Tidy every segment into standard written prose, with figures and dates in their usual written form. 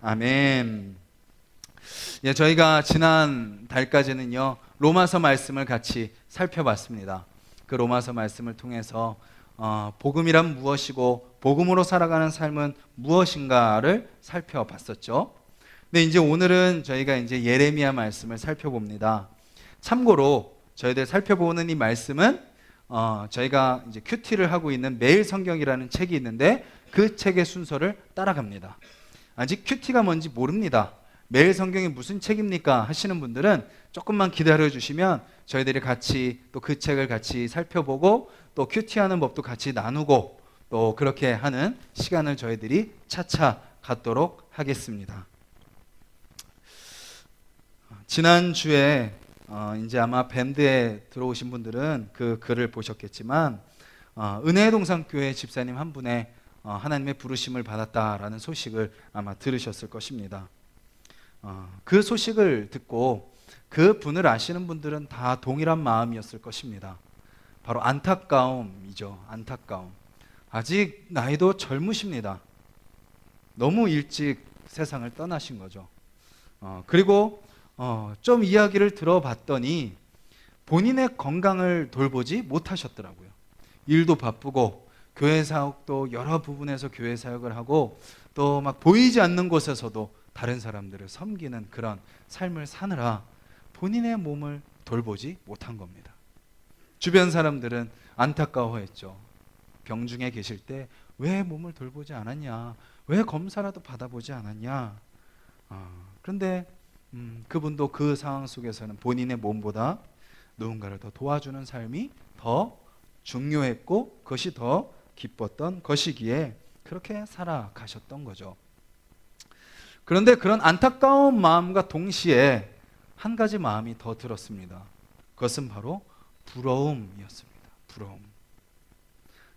아멘. 예, 저희가 지난 달까지는요, 로마서 말씀을 같이 살펴봤습니다. 그 로마서 말씀을 통해서 복음이란 무엇이고 복음으로 살아가는 삶은 무엇인가를 살펴봤었죠. 근데 이제 오늘은 저희가 이제 예레미야 말씀을 살펴봅니다. 참고로 저희들 살펴보는 이 말씀은 저희가 이제 큐티를 하고 있는 매일 성경이라는 책이 있는데 그 책의 순서를 따라갑니다. 아직 큐티가 뭔지 모릅니다. 매일 성경이 무슨 책입니까? 하시는 분들은 조금만 기다려 주시면 저희들이 같이 또 그 책을 같이 살펴보고 또 큐티하는 법도 같이 나누고 또 그렇게 하는 시간을 저희들이 차차 갖도록 하겠습니다. 지난주에 이제 아마 밴드에 들어오신 분들은 그 글을 보셨겠지만 은혜의 동산교회 집사님 한 분의 하나님의 부르심을 받았다라는 소식을 아마 들으셨을 것입니다. 그 소식을 듣고 그 분을 아시는 분들은 다 동일한 마음이었을 것입니다. 바로 안타까움이죠. 안타까움. 아직 나이도 젊으십니다. 너무 일찍 세상을 떠나신 거죠. 그리고 좀 이야기를 들어봤더니 본인의 건강을 돌보지 못하셨더라고요. 일도 바쁘고 교회 사역도 여러 부분에서 교회 사역을 하고 또 막 보이지 않는 곳에서도 다른 사람들을 섬기는 그런 삶을 사느라 본인의 몸을 돌보지 못한 겁니다. 주변 사람들은 안타까워했죠. 병중에 계실 때 왜 몸을 돌보지 않았냐? 왜 검사라도 받아보지 않았냐? 그런데 그분도 그 상황 속에서는 본인의 몸보다 누군가를 더 도와주는 삶이 더 중요했고 그것이 더 기뻤던 것이기에 그렇게 살아가셨던 거죠. 그런데 그런 안타까운 마음과 동시에 한 가지 마음이 더 들었습니다. 그것은 바로 부러움이었습니다. 부러움.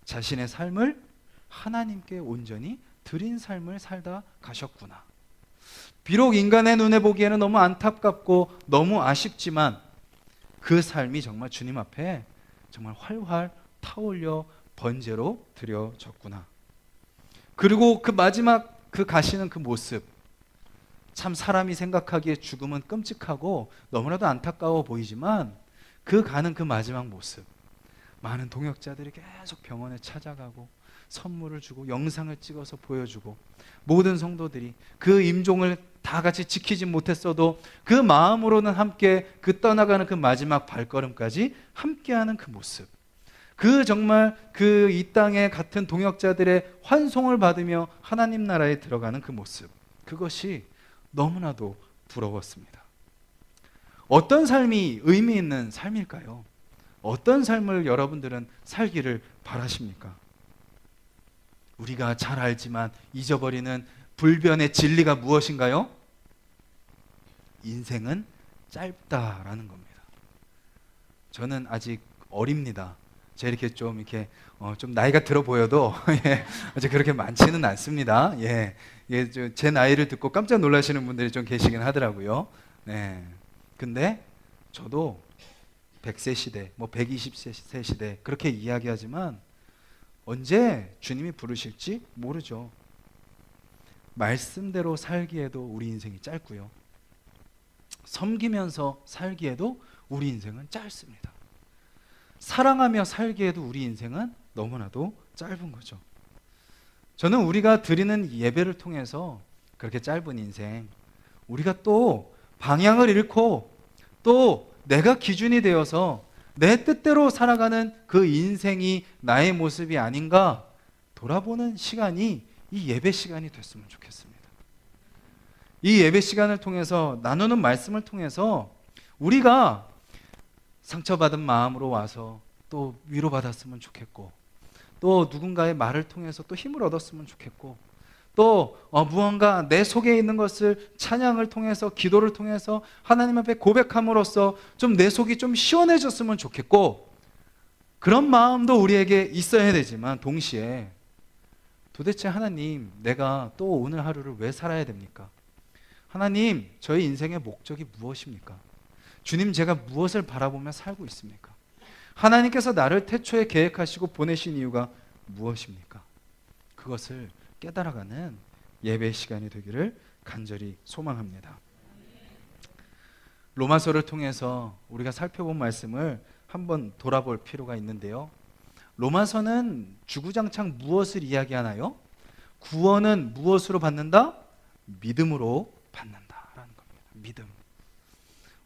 자신의 삶을 하나님께 온전히 드린 삶을 살다 가셨구나. 비록 인간의 눈에 보기에는 너무 안타깝고 너무 아쉽지만 그 삶이 정말 주님 앞에 정말 활활 타올려 번제로 드려졌구나. 그리고 그 마지막 그 가시는 그 모습, 참 사람이 생각하기에 죽음은 끔찍하고 너무나도 안타까워 보이지만 그 가는 그 마지막 모습, 많은 동역자들이 계속 병원에 찾아가고 선물을 주고 영상을 찍어서 보여주고 모든 성도들이 그 임종을 다 같이 지키지 못했어도 그 마음으로는 함께 그 떠나가는 그 마지막 발걸음까지 함께하는 그 모습, 그 정말 그 이 땅에 같은 동역자들의 환송을 받으며 하나님 나라에 들어가는 그 모습, 그것이 너무나도 부러웠습니다. 어떤 삶이 의미 있는 삶일까요? 어떤 삶을 여러분들은 살기를 바라십니까? 우리가 잘 알지만 잊어버리는 불변의 진리가 무엇인가요? 인생은 짧다라는 겁니다. 저는 아직 어립니다. 제가 이렇게 좀 나이가 들어 보여도 아직 그렇게 많지는 않습니다. 제 나이를 듣고 깜짝 놀라시는 분들이 좀 계시긴 하더라고요. 근데 저도 100세 시대, 120세 시대 그렇게 이야기하지만 언제 주님이 부르실지 모르죠. 말씀대로 살기에도 우리 인생이 짧고요. 섬기면서 살기에도 우리 인생은 짧습니다. 사랑하며 살기에도 우리 인생은 너무나도 짧은 거죠. 저는 우리가 드리는 예배를 통해서 그렇게 짧은 인생, 우리가 또 방향을 잃고 또 내가 기준이 되어서 내 뜻대로 살아가는 그 인생이 나의 모습이 아닌가 돌아보는 시간이 이 예배 시간이 됐으면 좋겠습니다. 이 예배 시간을 통해서 나누는 말씀을 통해서 우리가 상처받은 마음으로 와서 또 위로받았으면 좋겠고 또 누군가의 말을 통해서 또 힘을 얻었으면 좋겠고 또 무언가 내 속에 있는 것을 찬양을 통해서 기도를 통해서 하나님 앞에 고백함으로써 좀 내 속이 좀 시원해졌으면 좋겠고 그런 마음도 우리에게 있어야 되지만 동시에 도대체 하나님 내가 또 오늘 하루를 왜 살아야 됩니까? 하나님 저희 인생의 목적이 무엇입니까? 주님 제가 무엇을 바라보며 살고 있습니까? 하나님께서 나를 태초에 계획하시고 보내신 이유가 무엇입니까? 그것을 깨달아가는 예배 시간이 되기를 간절히 소망합니다. 로마서를 통해서 우리가 살펴본 말씀을 한번 돌아볼 필요가 있는데요. 로마서는 주구장창 무엇을 이야기하나요? 구원은 무엇으로 받는다? 믿음으로 받는다라는 겁니다. 믿음.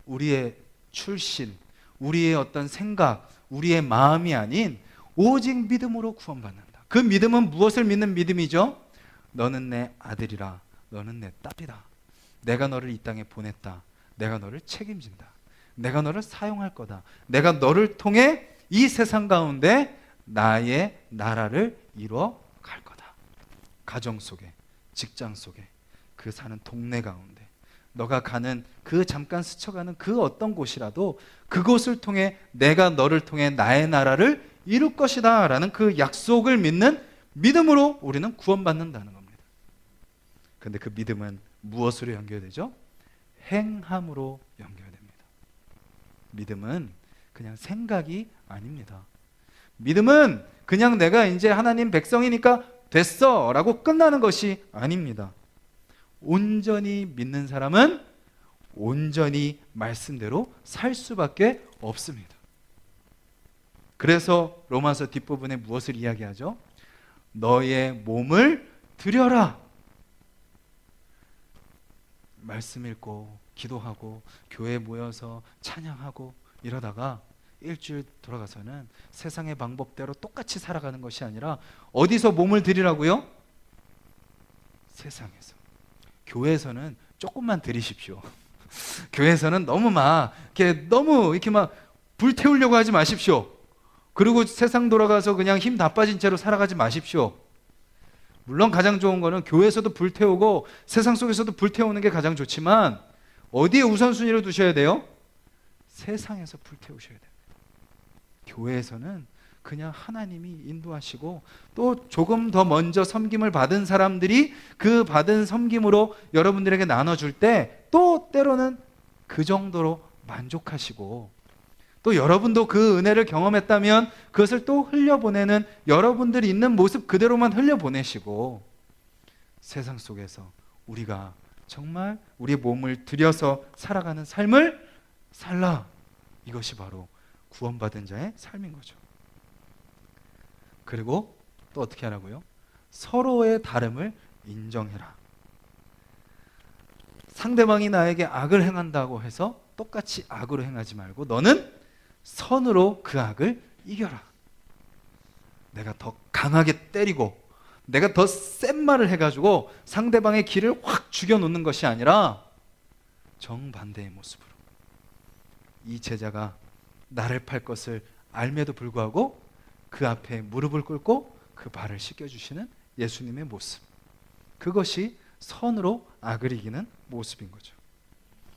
우리의 출신, 우리의 어떤 생각, 우리의 마음이 아닌 오직 믿음으로 구원받는다. 그 믿음은 무엇을 믿는 믿음이죠? 너는 내 아들이라, 너는 내 딸이라. 내가 너를 이 땅에 보냈다. 내가 너를 책임진다. 내가 너를 사용할 거다. 내가 너를 통해 이 세상 가운데 나의 나라를 이루어 갈 거다. 가정 속에, 직장 속에, 그 사는 동네 가운데, 너가 가는 그 잠깐 스쳐가는 그 어떤 곳이라도 그곳을 통해 내가 너를 통해 나의 나라를 이룰 것이다 라는 그 약속을 믿는 믿음으로 우리는 구원받는다는 겁니다. 그런데 그 믿음은 무엇으로 연결되죠? 행함으로 연결됩니다. 믿음은 그냥 생각이 아닙니다. 믿음은 그냥 내가 이제 하나님 백성이니까 됐어 라고 끝나는 것이 아닙니다. 온전히 믿는 사람은 온전히 말씀대로 살 수밖에 없습니다. 그래서 로마서 뒷부분에 무엇을 이야기하죠? 너의 몸을 드려라. 말씀 읽고 기도하고 교회에 모여서 찬양하고 이러다가 일주일 돌아가서는 세상의 방법대로 똑같이 살아가는 것이 아니라 어디서 몸을 드리라고요? 세상에서. 교회에서는 조금만 드리십시오. 교회에서는 너무 이렇게 막 불태우려고 하지 마십시오. 그리고 세상 돌아가서 그냥 힘 다 빠진 채로 살아가지 마십시오. 물론 가장 좋은 거는 교회에서도 불태우고 세상 속에서도 불태우는 게 가장 좋지만 어디에 우선순위를 두셔야 돼요? 세상에서 불태우셔야 돼요. 교회에서는 그냥 하나님이 인도하시고 또 조금 더 먼저 섬김을 받은 사람들이 그 받은 섬김으로 여러분들에게 나눠줄 때 또 때로는 그 정도로 만족하시고 또 여러분도 그 은혜를 경험했다면 그것을 또 흘려보내는 여러분들이 있는 모습 그대로만 흘려보내시고 세상 속에서 우리가 정말 우리의 몸을 들여서 살아가는 삶을 살라. 이것이 바로 구원받은 자의 삶인 거죠. 그리고 또 어떻게 하라고요? 서로의 다름을 인정해라. 상대방이 나에게 악을 행한다고 해서 똑같이 악으로 행하지 말고 너는 선으로 그 악을 이겨라. 내가 더 강하게 때리고 내가 더 센 말을 해가지고 상대방의 길을 확 죽여놓는 것이 아니라 정반대의 모습으로 이 제자가 나를 팔 것을 알매도 불구하고 그 앞에 무릎을 꿇고 그 발을 씻겨주시는 예수님의 모습, 그것이 선으로 악을 이기는 모습인 거죠.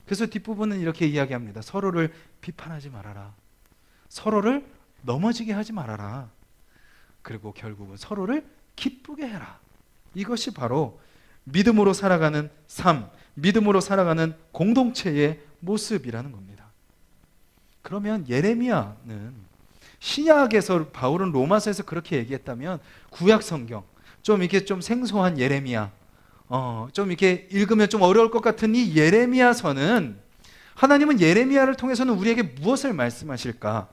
그래서 뒷부분은 이렇게 이야기합니다. 서로를 비판하지 말아라. 서로를 넘어지게 하지 말아라. 그리고 결국은 서로를 기쁘게 해라. 이것이 바로 믿음으로 살아가는 삶, 믿음으로 살아가는 공동체의 모습이라는 겁니다. 그러면 예레미야는 신약에서 바울은 로마서에서 그렇게 얘기했다면 구약 성경 좀 이렇게 좀 생소한 예레미야, 좀 이렇게 읽으면 좀 어려울 것 같은 이 예레미야서는 하나님은 예레미야를 통해서는 우리에게 무엇을 말씀하실까?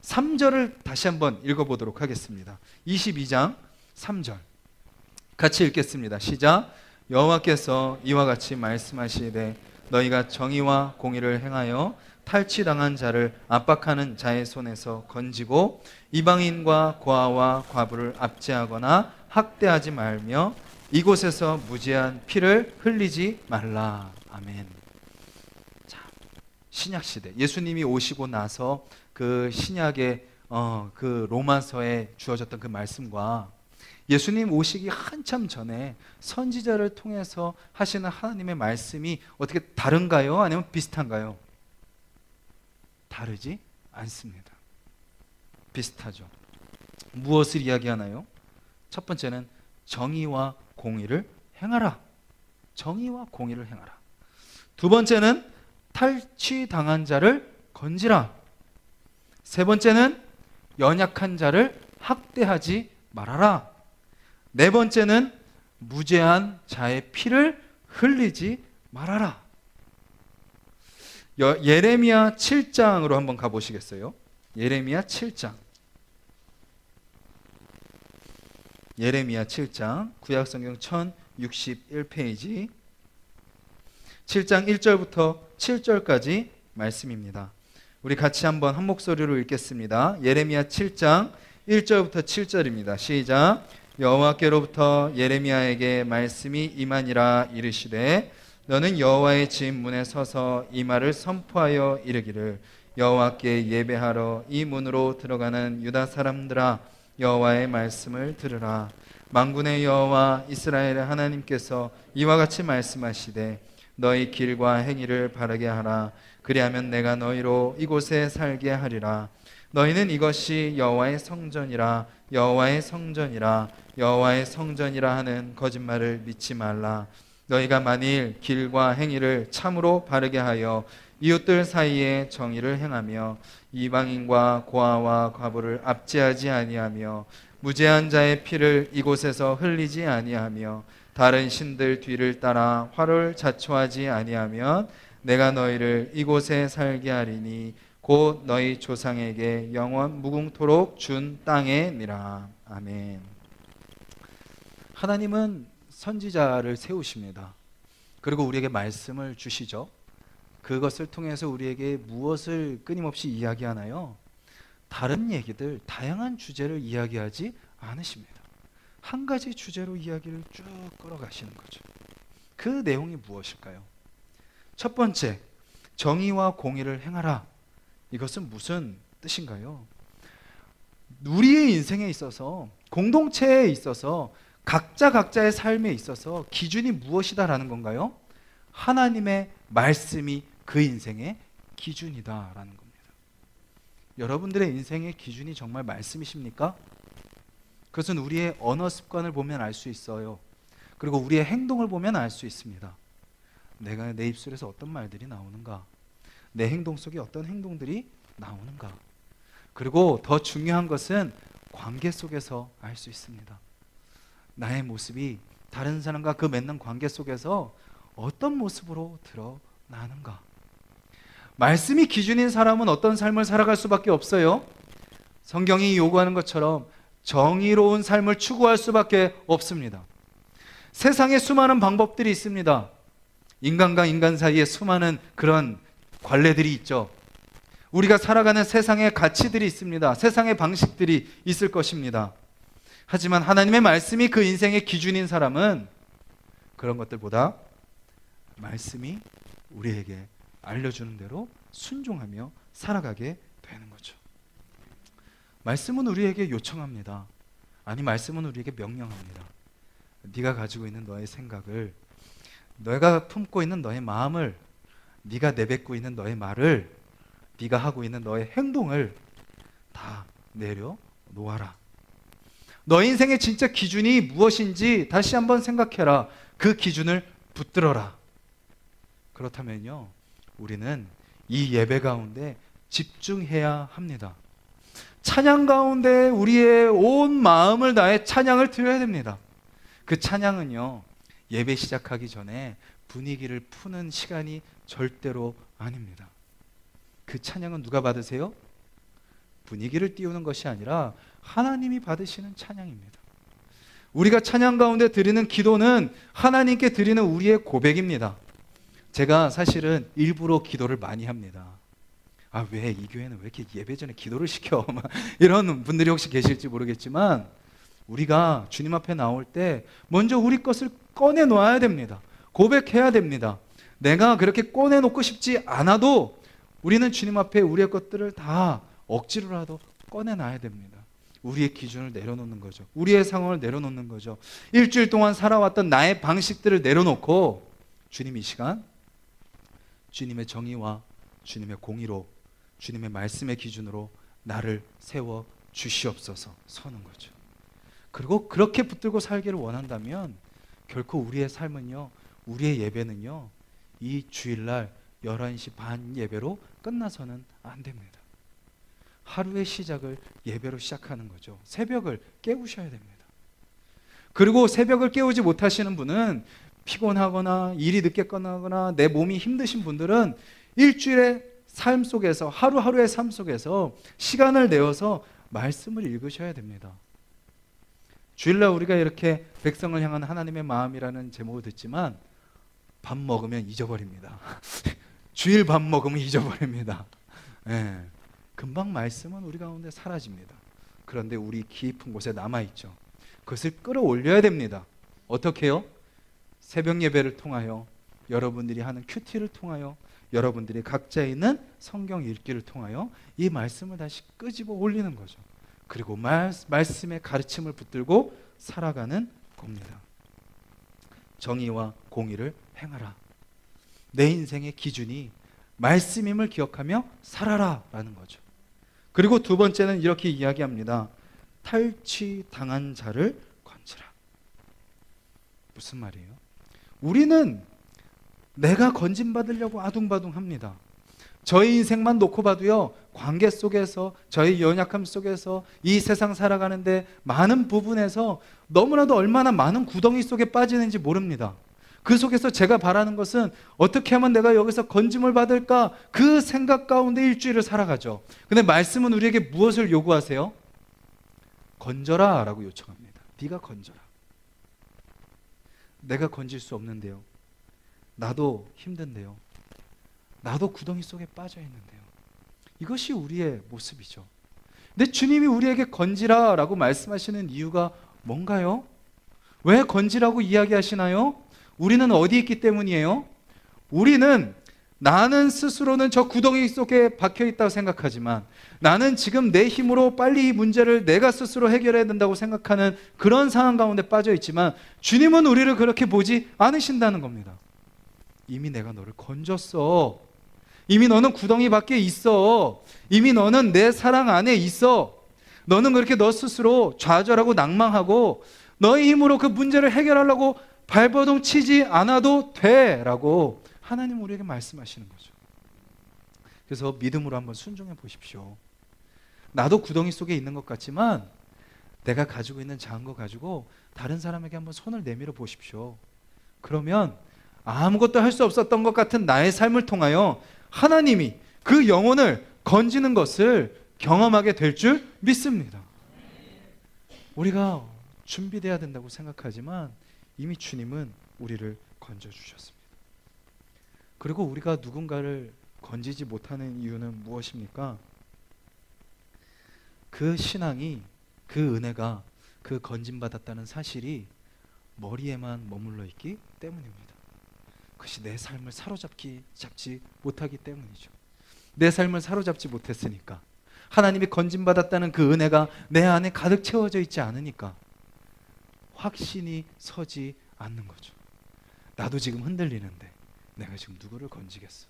3절을 다시 한번 읽어보도록 하겠습니다. 22장 3절 같이 읽겠습니다. 시작. 여호와께서 이와 같이 말씀하시되 너희가 정의와 공의를 행하여 탈취당한 자를 압박하는 자의 손에서 건지고 이방인과 고아와 과부를 압제하거나 학대하지 말며 이곳에서 무지한 피를 흘리지 말라. 아멘. 자, 신약 시대 예수님이 오시고 나서 그 신약의 그 로마서에 주어졌던 그 말씀과 예수님 오시기 한참 전에 선지자를 통해서 하시는 하나님의 말씀이 어떻게 다른가요? 아니면 비슷한가요? 다르지 않습니다. 비슷하죠. 무엇을 이야기하나요? 첫 번째는 정의와 공의를 행하라. 정의와 공의를 행하라. 두 번째는 탈취당한 자를 건지라. 세 번째는 연약한 자를 학대하지 말아라. 네 번째는 무죄한 자의 피를 흘리지 말아라. 예레미야 7장으로 한번 가보시겠어요? 예레미야 7장. 예레미야 7장, 구약성경 1061페이지 7장 1절부터 7절까지 말씀입니다. 우리 같이 한번 한 목소리로 읽겠습니다. 예레미야 7장 1절부터 7절입니다. 시작. 여호와께로부터 예레미야에게 말씀이 임하니라. 이르시되 너는 여호와의 집 문에 서서 이 말을 선포하여 이르기를 여호와께 예배하러 이 문으로 들어가는 유다 사람들아, 여호와의 말씀을 들으라. 만군의 여호와 이스라엘의 하나님께서 이와 같이 말씀하시되 너희 길과 행위를 바르게 하라. 그리하면 내가 너희로 이곳에 살게 하리라. 너희는 이것이 여호와의 성전이라, 여호와의 성전이라, 여호와의 성전이라 하는 거짓말을 믿지 말라. 너희가 만일 길과 행위를 참으로 바르게 하여 이웃들 사이에 정의를 행하며 이방인과 고아와 과부를 압제하지 아니하며 무죄한 자의 피를 이곳에서 흘리지 아니하며 다른 신들 뒤를 따라 화를 자초하지 아니하면 내가 너희를 이곳에 살게 하리니 곧 너희 조상에게 영원 무궁토록 준 땅에니라. 아멘. 하나님은 선지자를 세우십니다. 그리고 우리에게 말씀을 주시죠. 그것을 통해서 우리에게 무엇을 끊임없이 이야기하나요? 다른 얘기들, 다양한 주제를 이야기하지 않으십니다. 한 가지 주제로 이야기를 쭉 끌어가시는 거죠. 그 내용이 무엇일까요? 첫 번째, 정의와 공의를 행하라. 이것은 무슨 뜻인가요? 우리의 인생에 있어서, 공동체에 있어서, 각자의 삶에 있어서 기준이 무엇이다라는 건가요? 하나님의 말씀이 그 인생의 기준이다라는 겁니다. 여러분들의 인생의 기준이 정말 말씀이십니까? 그것은 우리의 언어 습관을 보면 알 수 있어요. 그리고 우리의 행동을 보면 알 수 있습니다. 내가 내 입술에서 어떤 말들이 나오는가? 내 행동 속에 어떤 행동들이 나오는가? 그리고 더 중요한 것은 관계 속에서 알 수 있습니다. 나의 모습이 다른 사람과 그 맺는 관계 속에서 어떤 모습으로 드러나는가? 말씀이 기준인 사람은 어떤 삶을 살아갈 수밖에 없어요? 성경이 요구하는 것처럼 정의로운 삶을 추구할 수밖에 없습니다. 세상에 수많은 방법들이 있습니다. 인간과 인간 사이에 수많은 그런 관례들이 있죠. 우리가 살아가는 세상의 가치들이 있습니다. 세상의 방식들이 있을 것입니다. 하지만 하나님의 말씀이 그 인생의 기준인 사람은 그런 것들보다 말씀이 우리에게 알려주는 대로 순종하며 살아가게 되는 거죠. 말씀은 우리에게 요청합니다. 아니, 말씀은 우리에게 명령합니다. 네가 가지고 있는 너의 생각을, 너가 품고 있는 너의 마음을, 네가 내뱉고 있는 너의 말을, 네가 하고 있는 너의 행동을 다 내려놓아라. 너 인생의 진짜 기준이 무엇인지 다시 한번 생각해라. 그 기준을 붙들어라. 그렇다면요, 우리는 이 예배 가운데 집중해야 합니다. 찬양 가운데 우리의 온 마음을 다해 찬양을 드려야 됩니다. 그 찬양은요, 예배 시작하기 전에 분위기를 푸는 시간이 절대로 아닙니다. 그 찬양은 누가 받으세요? 분위기를 띄우는 것이 아니라 하나님이 받으시는 찬양입니다. 우리가 찬양 가운데 드리는 기도는 하나님께 드리는 우리의 고백입니다. 제가 사실은 일부러 기도를 많이 합니다. 아, 왜 이 교회는 왜 이렇게 예배 전에 기도를 시켜? 이런 분들이 혹시 계실지 모르겠지만, 우리가 주님 앞에 나올 때 먼저 우리 것을 꺼내놓아야 됩니다. 고백해야 됩니다. 내가 그렇게 꺼내놓고 싶지 않아도 우리는 주님 앞에 우리의 것들을 다 억지로라도 꺼내놔야 됩니다. 우리의 기준을 내려놓는 거죠. 우리의 상황을 내려놓는 거죠. 일주일 동안 살아왔던 나의 방식들을 내려놓고 주님, 이 시간 주님의 정의와 주님의 공의로, 주님의 말씀의 기준으로 나를 세워 주시옵소서 서는 거죠. 그리고 그렇게 붙들고 살기를 원한다면 결코 우리의 삶은요, 우리의 예배는요, 이 주일날 11시 반 예배로 끝나서는 안 됩니다. 하루의 시작을 예배로 시작하는 거죠. 새벽을 깨우셔야 됩니다. 그리고 새벽을 깨우지 못하시는 분은 피곤하거나 일이 늦게 끝나거나 내 몸이 힘드신 분들은 일주일의 삶 속에서 하루하루의 삶 속에서 시간을 내어서 말씀을 읽으셔야 됩니다. 주일날 우리가 이렇게 백성을 향한 하나님의 마음이라는 제목을 듣지만 밥 먹으면 잊어버립니다. 주일 밥 먹으면 잊어버립니다. 예, 금방 말씀은 우리 가운데 사라집니다. 그런데 우리 깊은 곳에 남아있죠. 그것을 끌어올려야 됩니다. 어떻게 해요? 새벽 예배를 통하여, 여러분들이 하는 큐티를 통하여, 여러분들이 각자 있는 성경 읽기를 통하여 이 말씀을 다시 끄집어 올리는 거죠. 그리고 말씀의 가르침을 붙들고 살아가는 겁니다. 정의와 공의를 행하라. 내 인생의 기준이 말씀임을 기억하며 살아라 라는 거죠. 그리고 두 번째는 이렇게 이야기합니다. 탈취당한 자를 건지라. 무슨 말이에요? 우리는 내가 건진받으려고 아둥바둥합니다. 저희 인생만 놓고 봐도요, 관계 속에서, 저희 연약함 속에서, 이 세상 살아가는데 많은 부분에서 너무나도 얼마나 많은 구덩이 속에 빠지는지 모릅니다. 그 속에서 제가 바라는 것은 어떻게 하면 내가 여기서 건짐을 받을까, 그 생각 가운데 일주일을 살아가죠. 근데 말씀은 우리에게 무엇을 요구하세요? 건져라 라고 요청합니다. 네가 건져라. 내가 건질 수 없는데요, 나도 힘든데요, 나도 구덩이 속에 빠져 있는데요. 이것이 우리의 모습이죠. 근데 주님이 우리에게 건지라 라고 말씀하시는 이유가 뭔가요? 왜 건지라고 이야기하시나요? 우리는 어디 있기 때문이에요? 우리는 나는 스스로는 저 구덩이 속에 박혀 있다고 생각하지만, 나는 지금 내 힘으로 빨리 이 문제를 내가 스스로 해결해야 된다고 생각하는 그런 상황 가운데 빠져 있지만, 주님은 우리를 그렇게 보지 않으신다는 겁니다. 이미 내가 너를 건졌어. 이미 너는 구덩이 밖에 있어. 이미 너는 내 사랑 안에 있어. 너는 그렇게 너 스스로 좌절하고 낭망하고 너의 힘으로 그 문제를 해결하려고 발버둥 치지 않아도 돼 라고 하나님 우리에게 말씀하시는 거죠. 그래서 믿음으로 한번 순종해 보십시오. 나도 구덩이 속에 있는 것 같지만 내가 가지고 있는 작은 거 가지고 다른 사람에게 한번 손을 내밀어 보십시오. 그러면 아무것도 할 수 없었던 것 같은 나의 삶을 통하여 하나님이 그 영혼을 건지는 것을 경험하게 될 줄 믿습니다. 우리가 준비돼야 된다고 생각하지만 이미 주님은 우리를 건져주셨습니다. 그리고 우리가 누군가를 건지지 못하는 이유는 무엇입니까? 그 신앙이, 그 은혜가, 그 건짐받았다는 사실이 머리에만 머물러 있기 때문입니다. 그것이 내 삶을 잡지 못하기 때문이죠. 내 삶을 사로잡지 못했으니까, 하나님이 건짐받았다는 그 은혜가 내 안에 가득 채워져 있지 않으니까 확신이 서지 않는 거죠. 나도 지금 흔들리는데 내가 지금 누구를 건지겠어?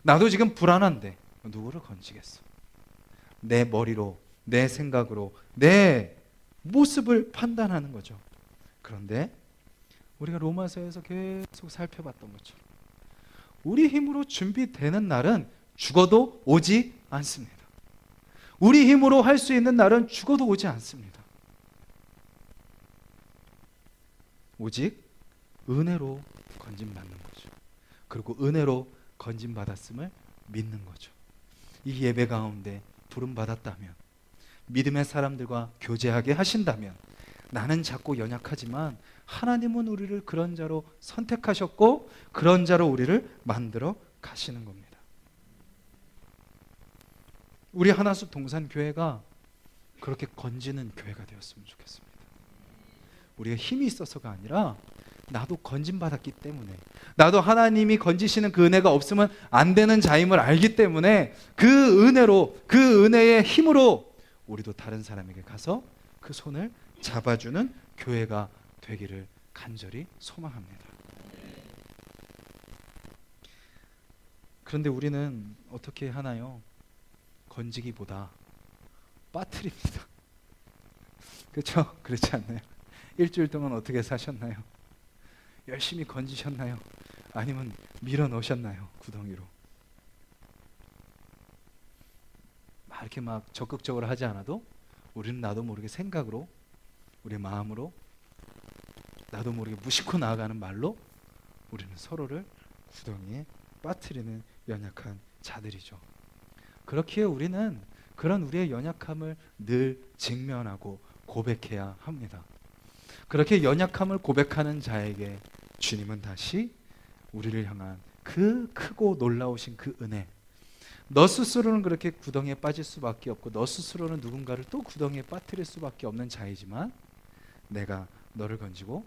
나도 지금 불안한데 누구를 건지겠어? 내 머리로, 내 생각으로, 내 모습을 판단하는 거죠. 그런데 우리가 로마서에서 계속 살펴봤던 것처럼 우리 힘으로 준비되는 날은 죽어도 오지 않습니다. 우리 힘으로 할 수 있는 날은 죽어도 오지 않습니다. 오직 은혜로 건짐받는 거죠. 그리고 은혜로 건짐받았음을 믿는 거죠. 이 예배 가운데 부름받았다면, 믿음의 사람들과 교제하게 하신다면, 나는 작고 연약하지만 하나님은 우리를 그런 자로 선택하셨고 그런 자로 우리를 만들어 가시는 겁니다. 우리 하나숲 동산교회가 그렇게 건지는 교회가 되었으면 좋겠습니다. 우리가 힘이 있어서가 아니라 나도 건짐받았기 때문에, 나도 하나님이 건지시는 그 은혜가 없으면 안 되는 자임을 알기 때문에 그 은혜로, 그 은혜의 힘으로 우리도 다른 사람에게 가서 그 손을 잡아주는 교회가 되기를 간절히 소망합니다. 그런데 우리는 어떻게 하나요? 건지기보다 빠뜨립니다. 그렇죠? 그렇지 않나요? 일주일 동안 어떻게 사셨나요? 열심히 건지셨나요? 아니면 밀어 넣으셨나요? 구덩이로. 이렇게 막 적극적으로 하지 않아도 우리는 나도 모르게 생각으로, 우리 마음으로 나도 모르게 무심코 나아가는 말로 우리는 서로를 구덩이에 빠뜨리는 연약한 자들이죠. 그렇기에 우리는 그런 우리의 연약함을 늘 직면하고 고백해야 합니다. 그렇게 연약함을 고백하는 자에게 주님은 다시 우리를 향한 그 크고 놀라우신 그 은혜, 너 스스로는 그렇게 구덩이에 빠질 수밖에 없고 너 스스로는 누군가를 또 구덩이에 빠뜨릴 수밖에 없는 자이지만 내가 너를 건지고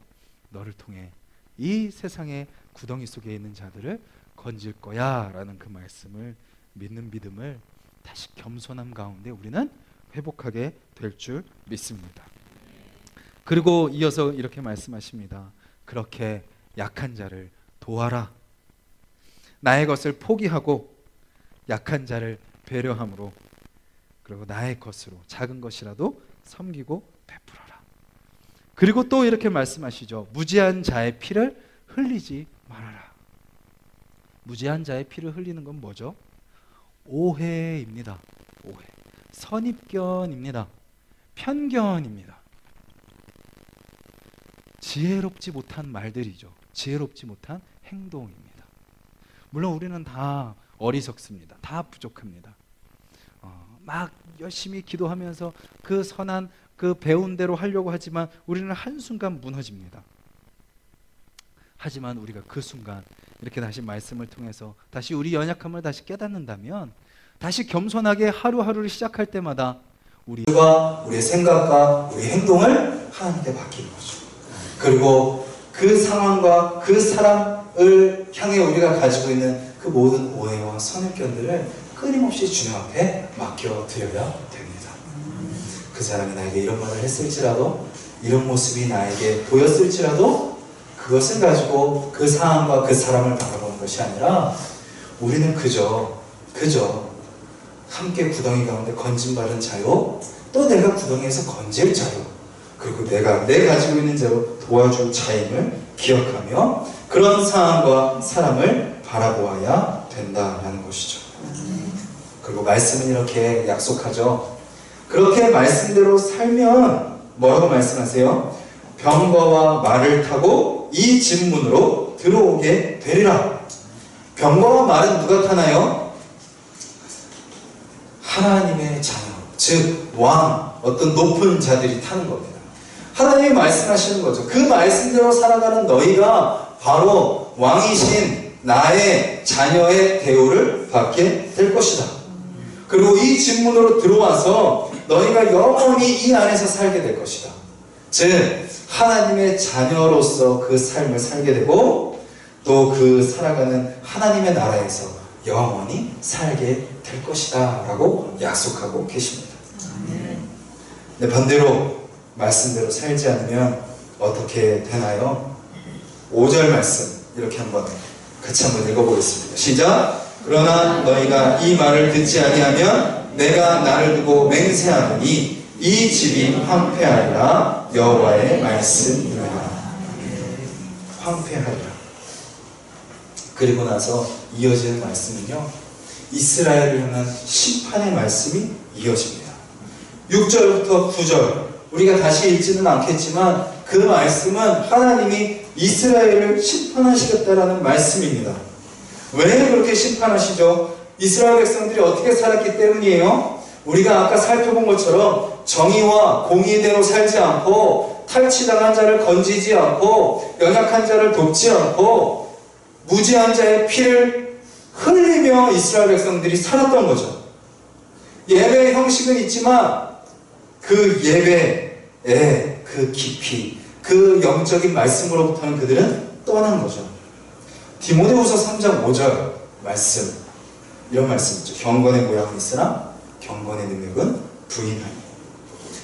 너를 통해 이 세상의 구덩이 속에 있는 자들을 건질 거야 라는 그 말씀을 믿는 믿음을 다시 겸손함 가운데 우리는 회복하게 될 줄 믿습니다. 그리고 이어서 이렇게 말씀하십니다. 그렇게 약한 자를 도와라. 나의 것을 포기하고 약한 자를 배려함으로 그리고 나의 것으로 작은 것이라도 섬기고 베풀어라. 그리고 또 이렇게 말씀하시죠. 무지한 자의 피를 흘리지 말아라. 무지한 자의 피를 흘리는 건 뭐죠? 오해입니다. 오해. 선입견입니다. 편견입니다. 지혜롭지 못한 말들이죠. 지혜롭지 못한 행동입니다. 물론 우리는 다 어리석습니다. 다 부족합니다. 막 열심히 기도하면서 그 선한 그 배운 대로 하려고 하지만 우리는 한순간 무너집니다. 하지만 우리가 그 순간 이렇게 다시 말씀을 통해서 다시 우리 연약함을 다시 깨닫는다면 다시 겸손하게 하루하루를 시작할 때마다 우리의 생각과 우리 행동을 하나님께 맡기는 거죠. 그리고 그 상황과 그 사람을 향해 우리가 가지고 있는 그 모든 오해와 선입견들을 끊임없이 주님 앞에 맡겨드려야 됩니다. 그 사람이 나에게 이런 말을 했을지라도 이런 모습이 나에게 보였을지라도 그것을 가지고 그 상황과 그 사람을 바라보는 것이 아니라 우리는 그저 함께 구덩이 가운데 건진받은 자요 또 내가 구덩이에서 건질 자요 그리고 내가 가지고 있는 자로 도와줄 자임을 기억하며 그런 상황과 사람을 바라보아야 된다라는 것이죠. 그리고 말씀은 이렇게 약속하죠. 그렇게 말씀대로 살면 뭐라고 말씀하세요? 병거와 말을 타고 이 집 문으로 들어오게 되리라. 병거와 말은 누가 타나요? 하나님의 자녀, 즉 왕, 어떤 높은 자들이 타는 겁니다. 하나님이 말씀하시는 거죠. 그 말씀대로 살아가는 너희가 바로 왕이신 나의 자녀의 대우를 받게 될 것이다. 그리고 이 집 문으로 들어와서 너희가 영원히 이 안에서 살게 될 것이다. 즉 하나님의 자녀로서 그 삶을 살게 되고 또 그 살아가는 하나님의 나라에서 영원히 살게 될 것이다 라고 약속하고 계십니다. 근데 반대로 말씀대로 살지 않으면 어떻게 되나요? 5절 말씀 이렇게 한번 같이 한번 읽어보겠습니다. 시작! 그러나 너희가 이 말을 듣지 아니하면 내가 나를 두고 맹세하노니 이 집이 황폐하리라. 여호와의 말씀이라. 황폐하리라. 그리고 나서 이어지는 말씀은요, 이스라엘을 향한 심판의 말씀이 이어집니다. 6절부터 9절 우리가 다시 읽지는 않겠지만 그 말씀은 하나님이 이스라엘을 심판하시겠다라는 말씀입니다. 왜 그렇게 심판하시죠? 이스라엘 백성들이 어떻게 살았기 때문이에요? 우리가 아까 살펴본 것처럼 정의와 공의대로 살지 않고 탈취당한 자를 건지지 않고 연약한 자를 돕지 않고 무지한 자의 피를 흘리며 이스라엘 백성들이 살았던 거죠. 예배의 형식은 있지만 그 예배의 그 깊이, 그 영적인 말씀으로부터는 그들은 떠난 거죠. 디모데후서 3장 5절 말씀, 이런 말씀이죠. 경건의 모양은 있으나 경건의 능력은 부인하니.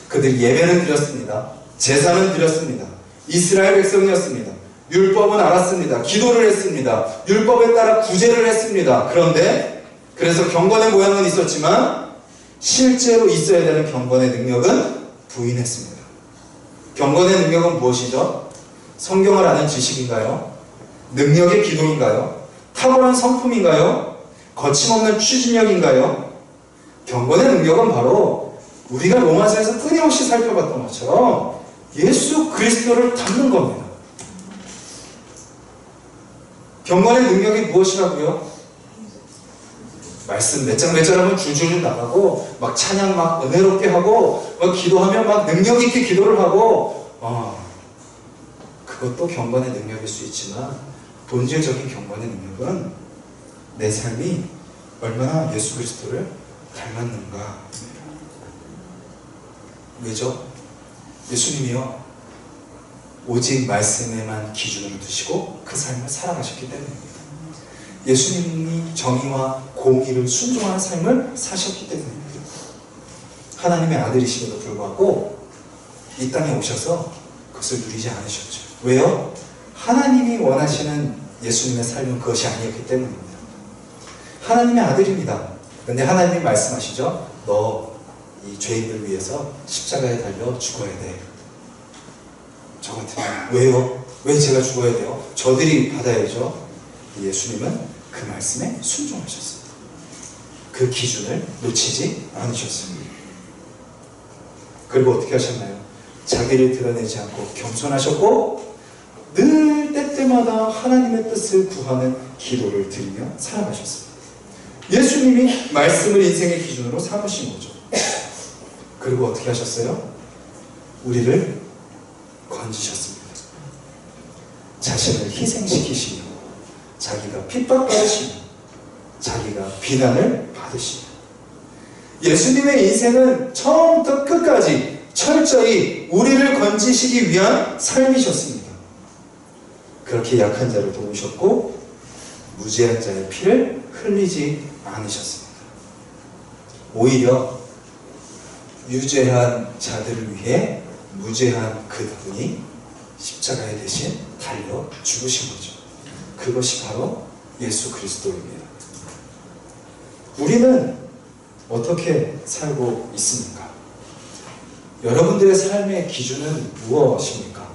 그들이 예배는 드렸습니다. 제사는 드렸습니다. 이스라엘 백성이었습니다. 율법은 알았습니다. 기도를 했습니다. 율법에 따라 구제를 했습니다. 그런데 그래서 경건의 모양은 있었지만 실제로 있어야 되는 경건의 능력은 부인했습니다. 경건의 능력은 무엇이죠? 성경을 아는 지식인가요? 능력의 기도인가요? 탁월한 성품인가요? 거침없는 추진력인가요? 경건의 능력은 바로 우리가 로마서에서 끊임없이 살펴봤던 것처럼 예수 그리스도를 닮는 겁니다. 경건의 능력이 무엇이라고요? 말씀 몇 장 몇 절 하면 줄줄 나가고 막 찬양 막 은혜롭게 하고 막 기도하면 막 능력 있게 기도를 하고 그것도 경건의 능력일 수 있지만 본질적인 경건의 능력은 내 삶이 얼마나 예수 그리스도를 닮았는가. 왜죠? 예수님이요 오직 말씀에만 기준으로 두시고 그 삶을 살아가셨기 때문입니다. 예수님이 정의와 공의를 순종하는 삶을 사셨기 때문입니다. 하나님의 아들이심에도 불구하고 이 땅에 오셔서 그것을 누리지 않으셨죠. 왜요? 하나님이 원하시는 예수님의 삶은 그것이 아니었기 때문입니다. 하나님의 아들입니다. 그런데 하나님이 말씀하시죠. 너 이 죄인을 위해서 십자가에 달려 죽어야 돼. 저 같으면 왜요? 왜 제가 죽어야 돼요? 저들이 받아야죠. 예수님은 그 말씀에 순종하셨습니다. 그 기준을 놓치지 않으셨습니다. 그리고 어떻게 하셨나요? 자기를 드러내지 않고 겸손하셨고 늘 때때마다 하나님의 뜻을 구하는 기도를 드리며 살아가셨습니다. 예수님이 말씀을 인생의 기준으로 삼으신 거죠. 그리고 어떻게 하셨어요? 우리를 건지셨습니다. 자신을 희생시키시며 자기가 핍박받으시며 자기가 비난을 받으시며 예수님의 인생은 처음부터 끝까지 철저히 우리를 건지시기 위한 삶이셨습니다. 그렇게 약한 자를 도우셨고 무죄한 자의 피를 흘리지 않으셨습니다. 오히려 유죄한 자들을 위해 무죄한 그분이 십자가에 대신 달려 죽으신 거죠. 그것이 바로 예수 그리스도입니다. 우리는 어떻게 살고 있습니까? 여러분들의 삶의 기준은 무엇입니까?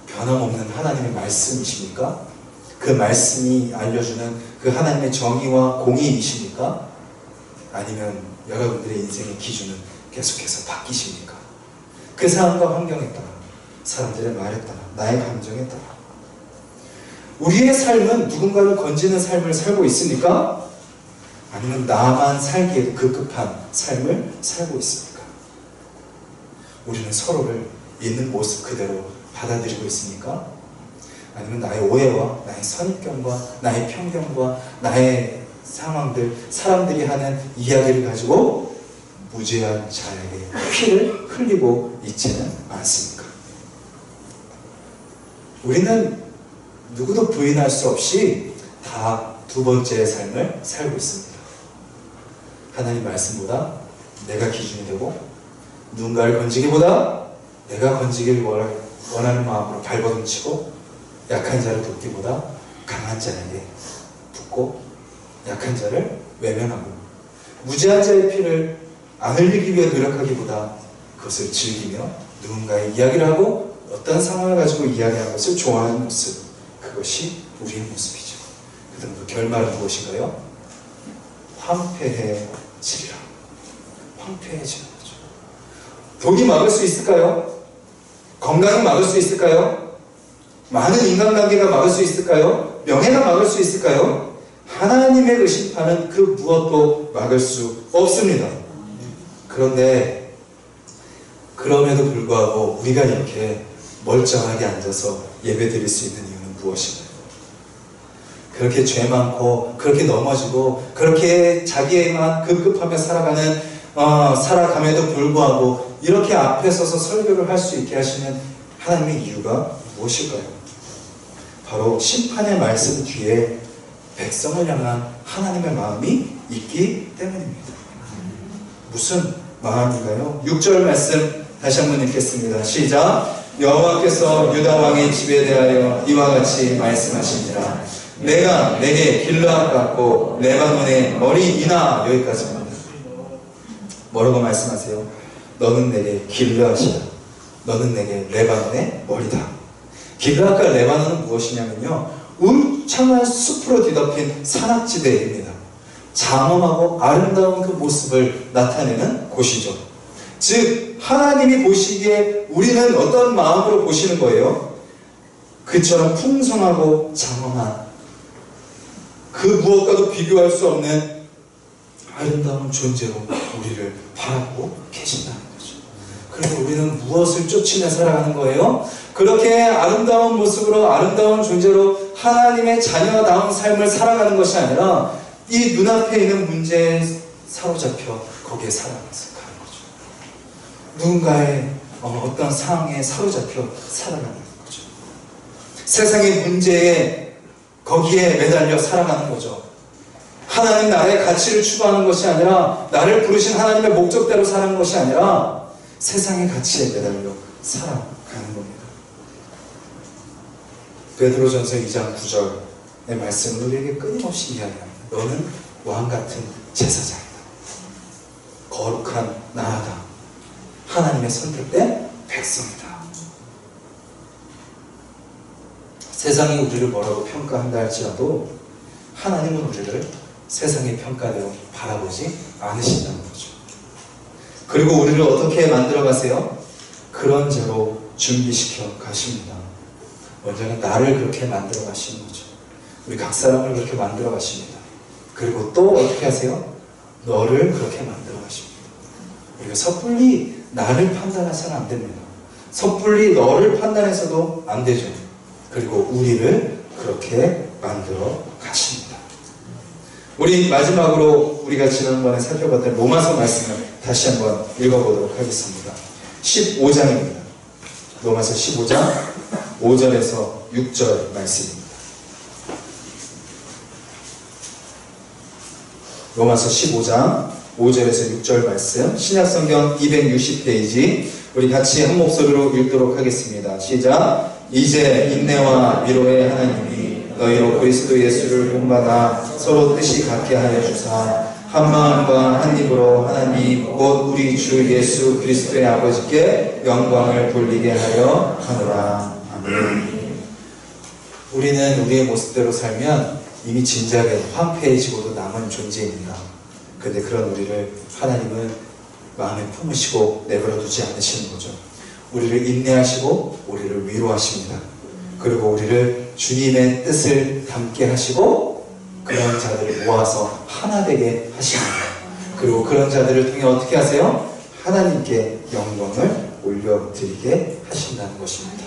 변함없는 하나님의 말씀이십니까? 그 말씀이 알려주는 그 하나님의 정의와 공의이십니까? 아니면 여러분들의 인생의 기준은 계속해서 바뀌십니까? 그 상황과 환경에 따라, 사람들의 말에 따라, 나의 감정에 따라 우리의 삶은 누군가를 건지는 삶을 살고 있습니까? 아니면 나만 살기에도 급급한 삶을 살고 있습니까? 우리는 서로를 있는 모습 그대로 받아들이고 있습니까? 아니면 나의 오해와 나의 선입견과 나의 편견과 나의 상황들, 사람들이 하는 이야기를 가지고 무죄한 자에게 피를 흘리고 있지는 않습니까? 우리는 누구도 부인할 수 없이 다 두 번째의 삶을 살고 있습니다. 하나님 말씀보다 내가 기준이 되고 누군가를 건지기보다 내가 건지길 원하는 마음으로 발버둥치고 약한 자를 돕기보다 강한 자에게 붙고 약한 자를 외면하고 무죄한 자의 피를 안 흘리기 위해 노력하기보다 그것을 즐기며 누군가의 이야기를 하고 어떤 상황을 가지고 이야기하는 것을 좋아하는 모습, 그것이 우리의 모습이죠. 그다음 그 결말은 무엇인가요? 황폐해지리라. 황폐해지는 거죠. 돈이 막을 수 있을까요? 건강이 막을 수 있을까요? 많은 인간관계가 막을 수 있을까요? 명예가 막을 수 있을까요? 하나님의 그 심판은 그 무엇도 막을 수 없습니다. 그런데 그럼에도 불구하고 우리가 이렇게 멀쩡하게 앉아서 예배 드릴 수 있는 이유는 무엇인가요? 그렇게 죄 많고 그렇게 넘어지고 그렇게 자기에만 급급하며 살아감에도 불구하고 이렇게 앞에 서서 설교를 할 수 있게 하시는 하나님의 이유가 무엇일까요? 바로 심판의 말씀 뒤에 백성을 향한 하나님의 마음이 있기 때문입니다. 무슨 마음인가요? 6절 말씀 다시 한번 읽겠습니다. 시작. 여호와께서 유다 왕의 집에 대하여 이와 같이 말씀하시니라. 내가 내게 길르앗 같고 레바논의 머리이나. 여기까지입니다. 뭐라고 말씀하세요? 너는 내게 길르앗이다. 너는 내게 레바논의 머리다. 길르앗과 레바논은 무엇이냐면요, 울창한 숲으로 뒤덮인 산악지대입니다. 장엄하고 아름다운 그 모습을 나타내는 곳이죠. 즉 하나님이 보시기에 우리는 어떤 마음으로 보시는 거예요? 그처럼 풍성하고 장엄한 그 무엇과도 비교할 수 없는 아름다운 존재로 우리를 바라보고 계신다는 거죠. 그래서 우리는 무엇을 쫓으며 살아가는 거예요? 그렇게 아름다운 모습으로 아름다운 존재로 하나님의 자녀다운 삶을 살아가는 것이 아니라 이 눈앞에 있는 문제에 사로잡혀 거기에 살아가서 가는 거죠. 누군가의 어떤 상황에 사로잡혀 살아가는 거죠. 세상의 문제에 거기에 매달려 살아가는 거죠. 하나님 나라의 가치를 추구하는 것이 아니라 나를 부르신 하나님의 목적대로 사는 것이 아니라 세상의 가치에 매달려 살아가는 겁니다. 베드로전서 2장 9절의 말씀은 우리에게 끊임없이 이야기합니다. 너는 왕같은 제사장이다. 거룩한 나라다. 하나님의 선택된 백성이다. 세상이 우리를 뭐라고 평가한다 할지라도 하나님은 우리를 세상의 평가대로 바라보지 않으신다는 거죠. 그리고 우리를 어떻게 만들어 가세요? 그런 자로 준비시켜 가십니다. 먼저는 나를 그렇게 만들어 가시는 거죠. 우리 각 사람을 그렇게 만들어 가십니다. 그리고 또 어떻게 하세요? 너를 그렇게 만들어 가십니다. 우리가 섣불리 나를 판단해서는 안 됩니다. 섣불리 너를 판단해서도 안 되죠. 그리고 우리를 그렇게 만들어 가십니다. 우리 마지막으로 우리가 지난번에 살펴봤던 로마서 말씀을 다시 한번 읽어보도록 하겠습니다. 15장입니다. 로마서 15장 5절에서 6절 말씀입니다. 로마서 15장 5절에서 6절 말씀, 신약성경 260페이지 우리 같이 한 목소리로 읽도록 하겠습니다. 시작. 이제 인내와 위로의 하나님이 너희로 그리스도 예수를 본받아 서로 뜻이 같게 하여 주사 한 마음과 한 입으로 하나님 곧 우리 주 예수 그리스도의 아버지께 영광을 돌리게 하려 하노라. 아멘. 우리는 우리의 모습대로 살면 이미 진작에 황폐해지고도 남은 존재입니다. 그런데 그런 우리를 하나님은 마음에 품으시고 내버려 두지 않으시는 거죠. 우리를 인내하시고 우리를 위로하십니다. 그리고 우리를 주님의 뜻을 담게 하시고 그런 자들을 모아서 하나 되게 하십니다. 그리고 그런 자들을 통해 어떻게 하세요? 하나님께 영광을 올려드리게 하신다는 것입니다.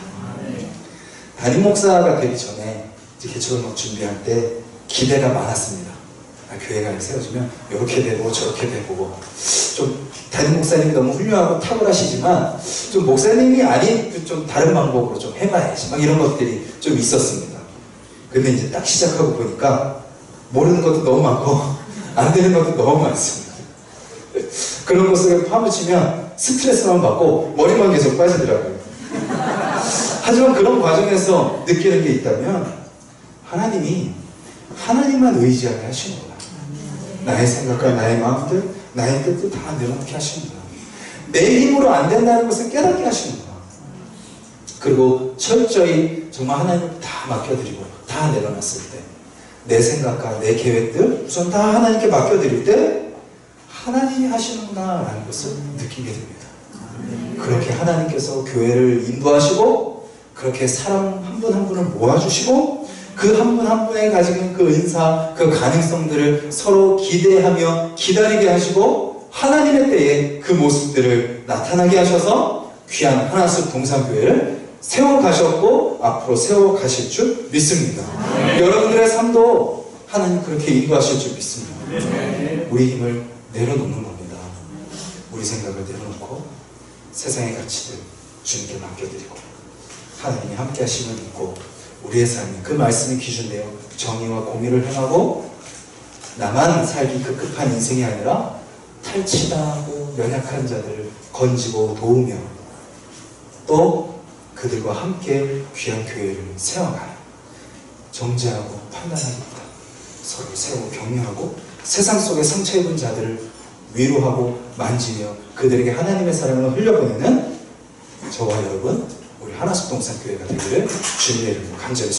담임 목사가 되기 전에 개척을 막 준비할 때 기대가 많았습니다. 교회가 세워지면 이렇게 되고 저렇게 되고 좀 담임 목사님이 너무 훌륭하고 탁월하시지만 좀 목사님이 아닌 좀 다른 방법으로 좀 해봐야지 막 이런 것들이 좀 있었습니다. 근데 이제 딱 시작하고 보니까 모르는 것도 너무 많고 안 되는 것도 너무 많습니다. 그런 것을 파묻히면 스트레스만 받고 머리만 계속 빠지더라고요. 하지만 그런 과정에서 느끼는 게 있다면 하나님만 의지하게 하시는 거예요. 나의 생각과 나의 마음들, 나의 뜻도 다 내려놓게 하십니다. 내 힘으로 안 된다는 것을 깨닫게 하십니다. 그리고 철저히 정말 하나님을 다 맡겨드리고 다 내려놨을 때 내 생각과 내 계획들 우선 다 하나님께 맡겨드릴 때 하나님이 하시는구나 라는 것을 느끼게 됩니다. 그렇게 하나님께서 교회를 인도하시고 그렇게 사람 한 분 한 분을 모아주시고 그 한 분 한 분에 가지고 있는 그 은사, 그 가능성들을 서로 기대하며 기다리게 하시고 하나님의 때에 그 모습들을 나타나게 하셔서 귀한 하나씩 동산교회를 세워가셨고 앞으로 세워가실 줄 믿습니다. 여러분들의 삶도 하나님 그렇게 인도하실 줄 믿습니다. 우리 힘을 내려놓는 겁니다. 우리 생각을 내려놓고 세상의 가치들 주님께 맡겨드리고 하나님이 함께 하심을 믿고 우리의 삶이 그 말씀이 기준되어 정의와 공의를 행하고 나만 살기 급급한 인생이 아니라 탈취당하고 연약한 자들을 건지고 도우며 또 그들과 함께 귀한 교회를 세워가요. 정죄하고 판단하기보다 서로 세우고 격려하고 세상 속에 상처 입은 자들을 위로하고 만지며 그들에게 하나님의 사랑을 흘려보내는 저와 여러분 우리 하나숙동산교회가 되기를 주님의 이름으로 간절히